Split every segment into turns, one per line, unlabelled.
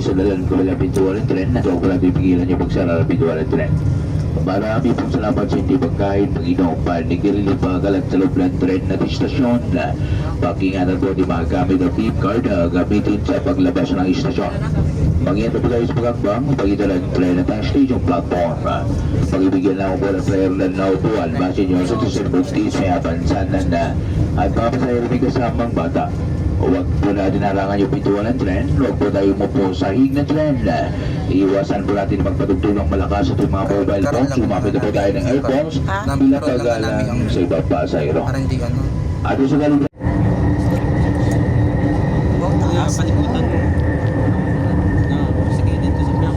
sa dalan ko lang pintuan ng tren. Ito ko lang pipigilan niyo pagsara ng pintuan ng tren. Marami pong salamat sa hindi pagkain, Panginoon Panig, nililip pagkalat sa loob ng tren na istasyon. Pakingatan po di magamit ang beep card, gamitin sa paglabas ng istasyon. Mangyayari po tayo sa pagkakbang, pag-ito ng tren at ang station platform. Pag-ibigyan lang po ng player na naupuan, base nyo sa susunod may abansanan na at mga pasayero may kasamang bata. Huwag po natin harangan yung pintuan ng tren. Huwag po tayo umupo sa hig ng tren. Iiwasan po natin magpatugtulang malakas at yung mga mobile phones. Sumapit na po tayo ng earphones bilang pagalang sa ibang pasayro.
Para hindi ano.
At sa galing
Panibutan mo. Sige, dito sa block.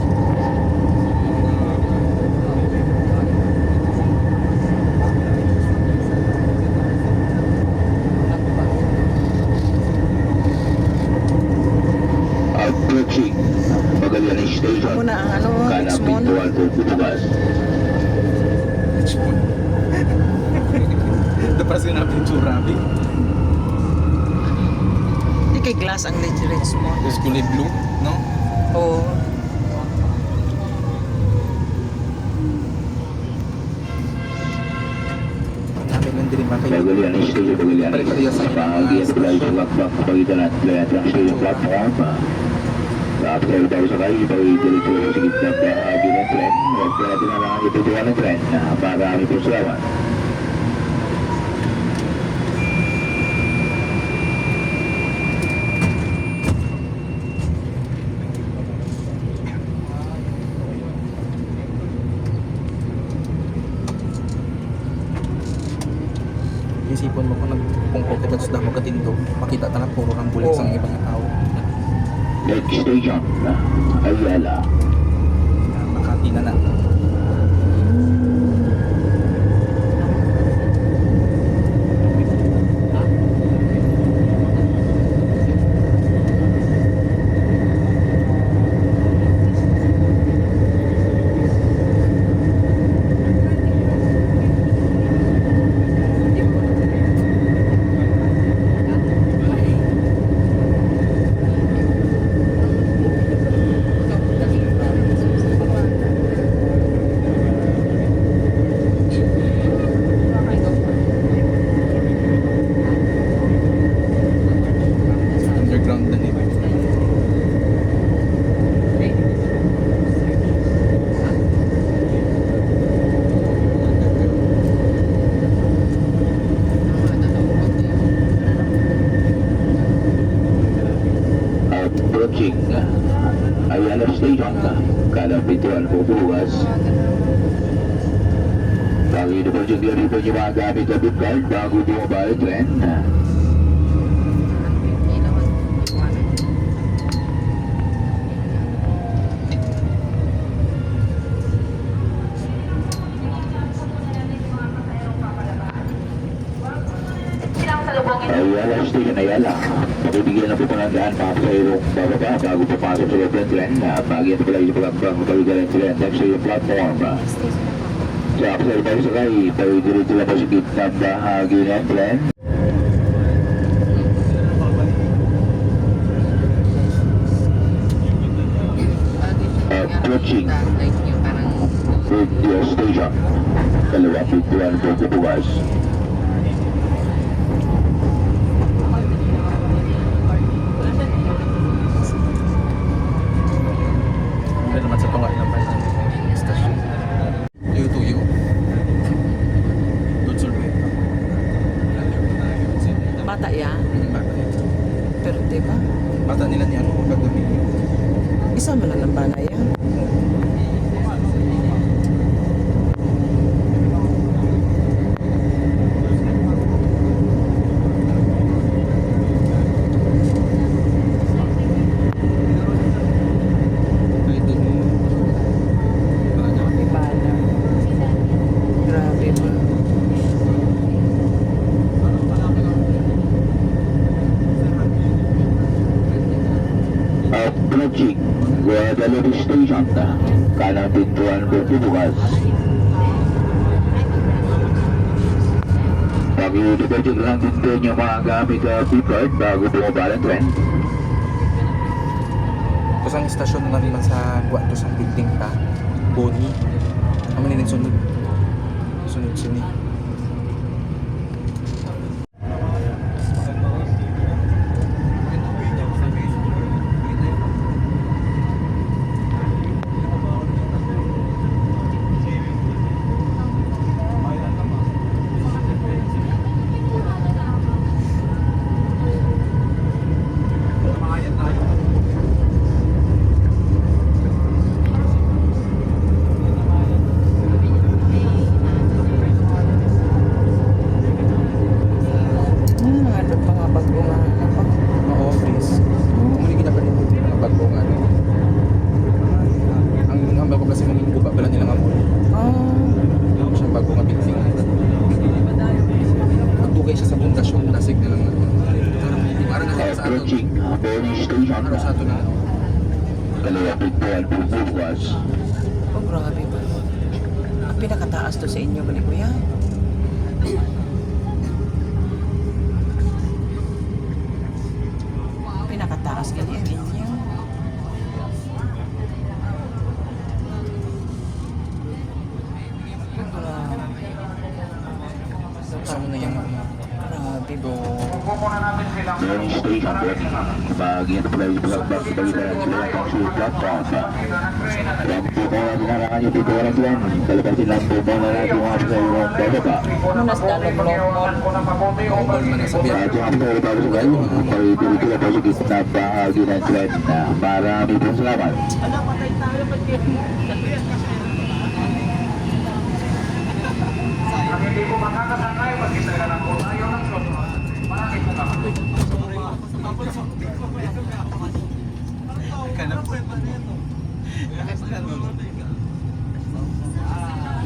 approaching Magallanes Station.
Muna ang ano,
Kanang
Richmond.
pintuan po bubukas.
Dapat sinabi yung tsurabi.
Hindi kay glass ang Richmond.
Tapos kulay blue, no?
Oo.
Namin lang din ba kayo?
Magallanes Station, Magallanes. Sa bahagi at tulay sa lakbak kapagitan at Playatang Station Platform. Tapos tayo tayo sa kayo, pag-diretso sa gitna bahagi ng tren. Huwag po natin harangan yung pintuan ng tren. Marami po salamat.
Isipon mo kung nagpungkol kita sa damo katindo, makita ka na puro kang bulit sa ibang tao.
Next station, Ayala.
Makati na na. Underground na nito.
Approaching Ayala Station, kanang pintuan po bukas. Pag-ino po dyan din po yung mga gamit na book card bago bumaba yung tren. Ayala Station, Ayala. Pagibigyan na po ng daan mga pasayerong bababa bago papasok sa loob ng tren. Bagyan po lang yung pagkakbang kapagitan ng tren next to yung platform. Sa pasayero tayo sakay, pag-diretso na po sa gitna bahagi ng tren. Approaching Radio Station. Kalawa pintuan po bubukas.
Hindi naman sa tunga ng pala ng estasyon. Tuyo-tuyo. Doon sa luwi.
Bata yan.
Bata.
Pero di ba?
Bata nila niya ano gagawin.
Isa man lang bana yan.
Ay, doon.
May bana. Grabe ba?
Approaching Guadalupe Station, kanang pintuan po bubukas. Pag-iutugatig lang din yung mga gamit na beep card bago bumaba ng tren.
Tapos ang istasyon na naman sa Guato sa building ta, Boni. Kami nilin sunod. Sunod sini.
Ano pa nga bago nga. Ano pa?
Oo, please. Kung kita pa rin mga bago nga. Ang bago kasi mga guba pala nilang amon. Siyang bago nga building. Magtugay siya sa bundasyon, nasig nilang parang nasa sa ato.
Approaching Boni Station.
Ano sa ato na?
Kalapit po ang bubukas.
Oh, grabe ba? Ang pinakataas to sa inyo, balik kuya. Pinakataas ganyan inyo.
Gusto mo na yung
Grabe ba?
Boni Station, Boni. Bahagian po lang yung balikan sila ng sulit platform. Yan po po ang dinarakan yung dito oras yan. Kalabasin lang po muna natin mga sa yung bababa.
Munas dalo mo.
all man na sabihan.
At yung mga bago sa kayo, pag-dito po sa gitna bahagi ng tren. Marami po salamat.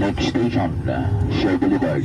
Next station, Shell Boulevard.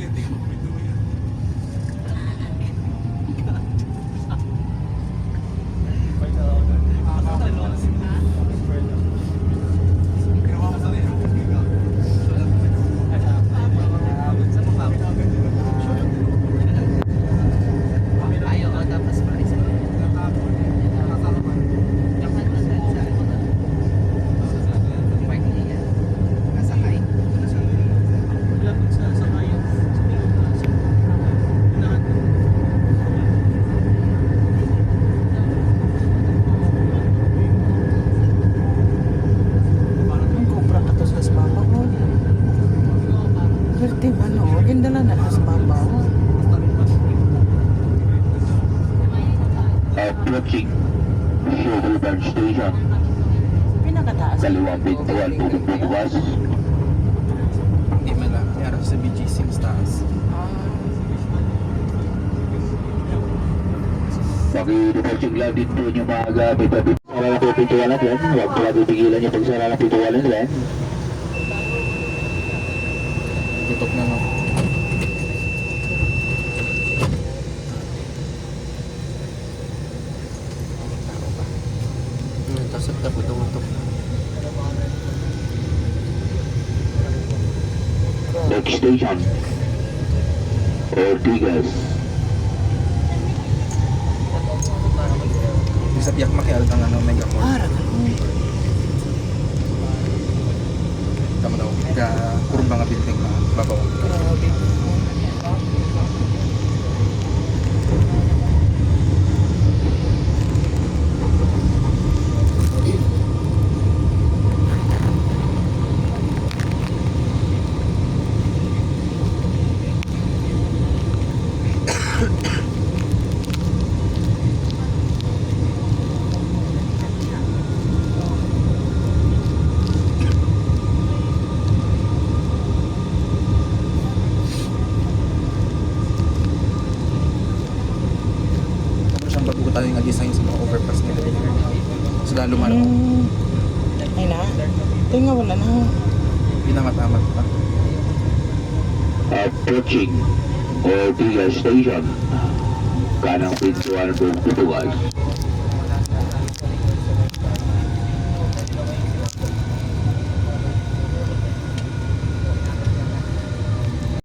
Ang kubra ka to sa mama ko. Swerte ba no? Ganda lang na sa mama ko.
Approaching Shell Boulevard Station.
Pinakataas.
Kaliwang pintuan po bubukas.
Hindi man lang. Meron sa BGC mas taas.
Pag-i-departing lang din po yung mga gamit at sara na po pintuan natin. Huwag po lang pipigilan yung pagsara ng pintuan natin.
Tutok na no. Tapos at taputok.
Next station, Ortigas.
Di sa piyak makial kang ano, mega mall.
Para ka.
Tama daw. Kaya kurang mga building na babaw.
Grabe.
Tapos siyang bago tayo nga design sa mga overpass nila. So lalo man ako.
Ay na. Ito nga wala na.
Pinamat-amat pa.
Approaching Ortigas Station. Kanang pintuan po bubukas.